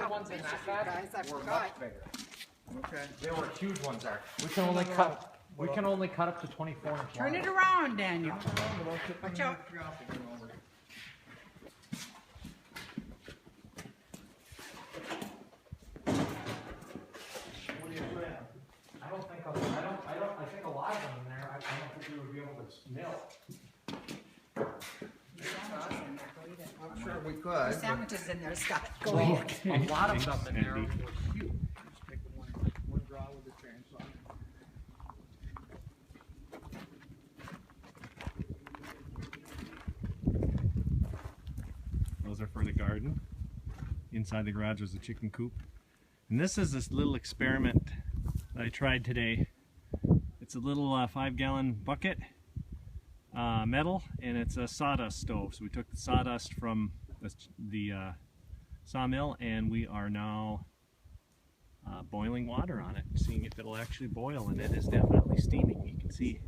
the ones in that bag were much bigger. Okay. They were huge ones there. We can only cut up to 24 inch. Turn it around, Daniel. Watch out. I think a lot of them in there. I don't think we would be able to mill. I'm sure we could. The sandwiches in there, Scott. Go Well, ahead. a lot of them in there were huge. Just take one draw with the chainsaw. Those are for the garden. Inside the garage was a chicken coop. And this is this little experiment that I tried today. It's a little 5-gallon bucket, metal, and it's a sawdust stove. So we took the sawdust from the sawmill, and we are now boiling water on it, seeing if it'll actually boil, and it is definitely steaming, you can see.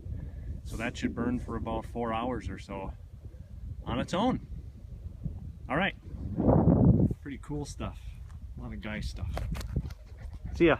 So that should burn for about 4 hours or so on its own. All right, pretty cool stuff, a lot of guy stuff. See ya.